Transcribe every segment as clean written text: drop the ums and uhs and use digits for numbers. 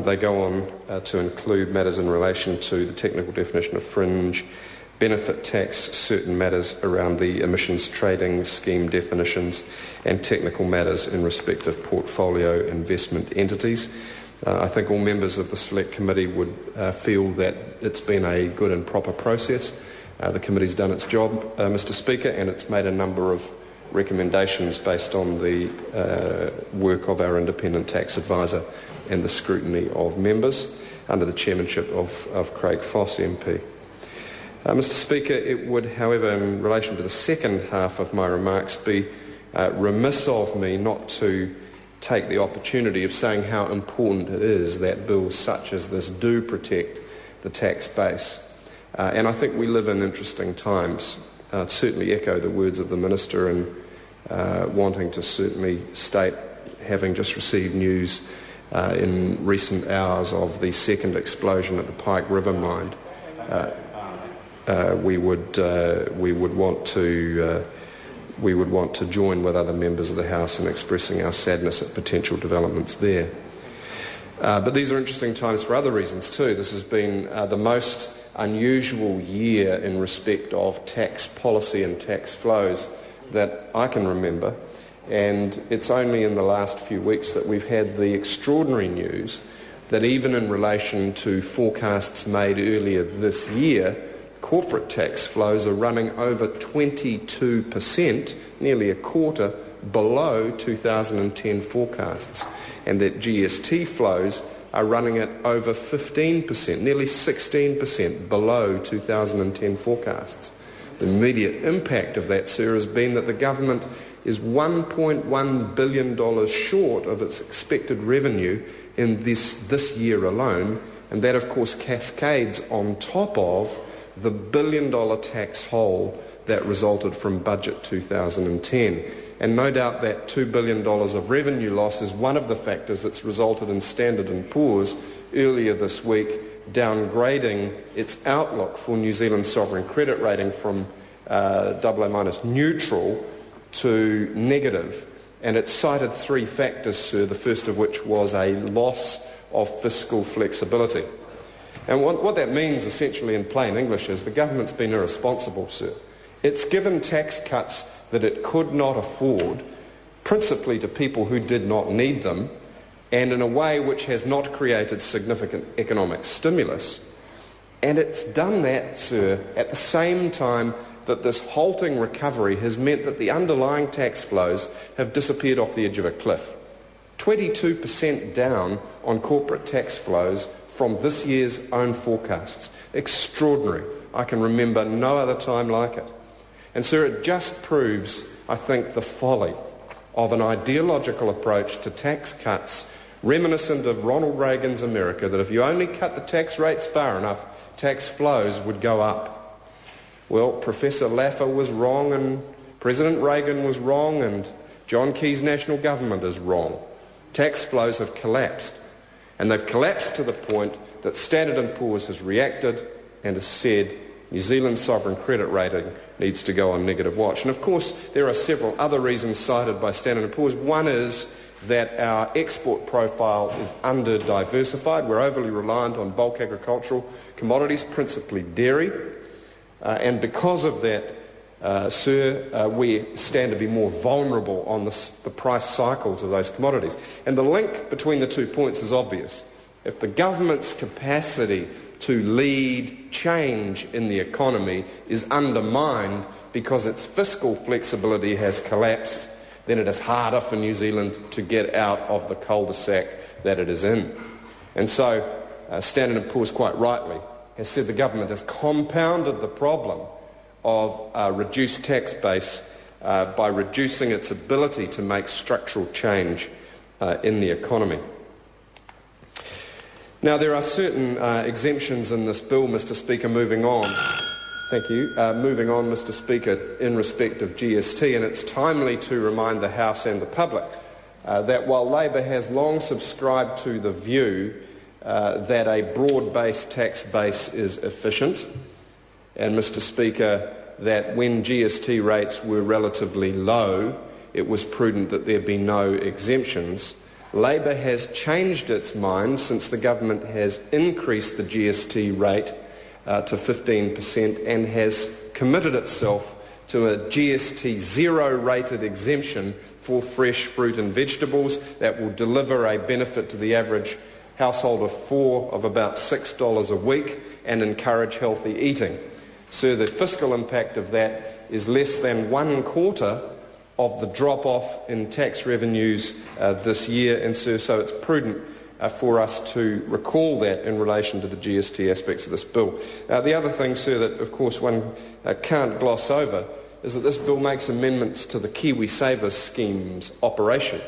They go on to include matters in relation to the technical definition of fringe, benefit tax, certain matters around the emissions trading scheme definitions, and technical matters in respect of portfolio investment entities. I think all members of the Select Committee would feel that it's been a good and proper process. The committee's done its job, Mr Speaker, and it's made a number of recommendations based on the work of our independent tax advisor and the scrutiny of members under the chairmanship of Craig Foss MP. Mr Speaker, it would, however, in relation to the second half of my remarks, be remiss of me not to take the opportunity of saying how important it is that bills such as this do protect the tax base. And I think we live in interesting times. I'd certainly echo the words of the Minister in wanting to certainly state, having just received news in recent hours of the second explosion at the Pike River mine, we would want to join with other members of the House in expressing our sadness at potential developments there. But these are interesting times for other reasons too. This has been the most unusual year in respect of tax policy and tax flows that I can remember, and it's only in the last few weeks that we've had the extraordinary news that even in relation to forecasts made earlier this year, corporate tax flows are running over 22%, nearly a quarter, below 2010 forecasts, and that GST flows are running at over 15%, nearly 16% below 2010 forecasts. The immediate impact of that, sir, has been that the government is $1.1 billion short of its expected revenue in this year alone, and that, of course, cascades on top of the billion-dollar tax hole that resulted from Budget 2010. And no doubt that $2 billion of revenue loss is one of the factors that's resulted in Standard & Poor's earlier this week downgrading its outlook for New Zealand's sovereign credit rating from AA- neutral to negative. And it cited three factors, sir, the first of which was a loss of fiscal flexibility. And what that means essentially in plain English is the government's been irresponsible, sir. It's given tax cuts that it could not afford, principally to people who did not need them, and in a way which has not created significant economic stimulus. And it's done that, sir, at the same time that this halting recovery has meant that the underlying tax flows have disappeared off the edge of a cliff. 22% down on corporate tax flows from this year's own forecasts. Extraordinary. I can remember no other time like it. And sir, it just proves, I think, the folly of an ideological approach to tax cuts reminiscent of Ronald Reagan's America, that if you only cut the tax rates far enough, tax flows would go up. Well, Professor Laffer was wrong, and President Reagan was wrong, and John Key's national government is wrong. Tax flows have collapsed, and they've collapsed to the point that Standard & Poor's has reacted and has said New Zealand's sovereign credit rating needs to go on negative watch. And of course, there are several other reasons cited by Standard & Poor's. One is that our export profile is under-diversified. We're overly reliant on bulk agricultural commodities, principally dairy. And because of that, sir, we stand to be more vulnerable on the price cycles of those commodities. And the link between the 2 points is obvious. If the government's capacity to lead change in the economy is undermined because its fiscal flexibility has collapsed, then it is harder for New Zealand to get out of the cul-de-sac that it is in. And so Standard & Poor's quite rightly has said the government has compounded the problem of a reduced tax base by reducing its ability to make structural change in the economy. Now, there are certain exemptions in this bill, Mr Speaker, moving on. Thank you. Moving on, Mr Speaker, in respect of GST, and it's timely to remind the House and the public that while Labor has long subscribed to the view that a broad-based tax base is efficient, and Mr Speaker, that when GST rates were relatively low, it was prudent that there be no exemptions. Labor has changed its mind since the government has increased the GST rate to 15% and has committed itself to a GST zero-rated exemption for fresh fruit and vegetables that will deliver a benefit to the average household of four of about $6 a week and encourage healthy eating. So the fiscal impact of that is less than 1/4 of the drop-off in tax revenues this year, and so it's prudent for us to recall that in relation to the GST aspects of this bill. The other thing, sir, that of course one can't gloss over is that this bill makes amendments to the KiwiSaver scheme's operation.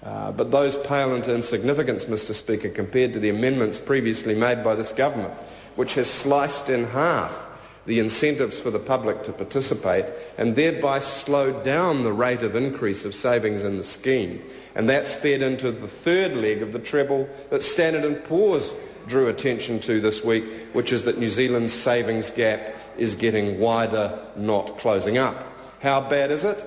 But those pale into insignificance, Mr. Speaker, compared to the amendments previously made by this government, which has sliced in half the incentives for the public to participate and thereby slowed down the rate of increase of savings in the scheme. And that's fed into the third leg of the treble that Standard & Poor's drew attention to this week, which is that New Zealand's savings gap is getting wider, not closing up. How bad is it?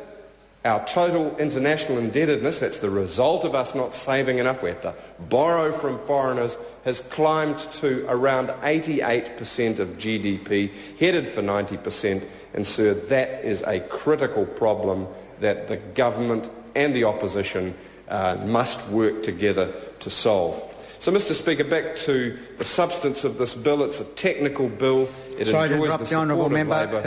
Our total international indebtedness, that's the result of us not saving enough, we have to borrow from foreigners, has climbed to around 88% of GDP, headed for 90%, and sir, that is a critical problem that the government and the opposition must work together to solve. So, Mr. Speaker, back to the substance of this bill. It's a technical bill. It enjoys the support of Labor.